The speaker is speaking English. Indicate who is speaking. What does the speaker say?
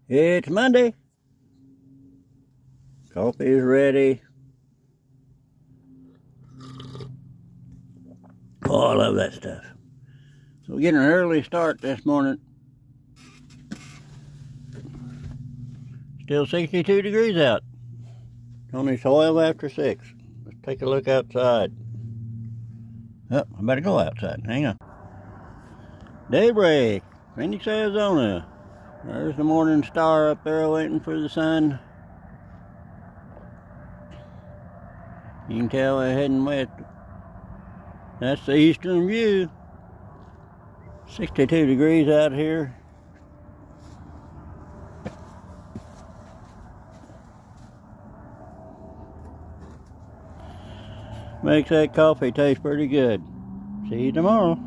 Speaker 1: It's Monday. Coffee is ready. Oh, I love that stuff. So we're getting an early start this morning. Still 62 degrees out. Only 12 after 6. Let's take a look outside. Oh, I better go outside. Hang on. Daybreak, Phoenix, Arizona. There's the morning star up there waiting for the sun. You can tell we're heading west. That's the eastern view. 62 degrees out here. Makes that coffee taste pretty good. See you tomorrow.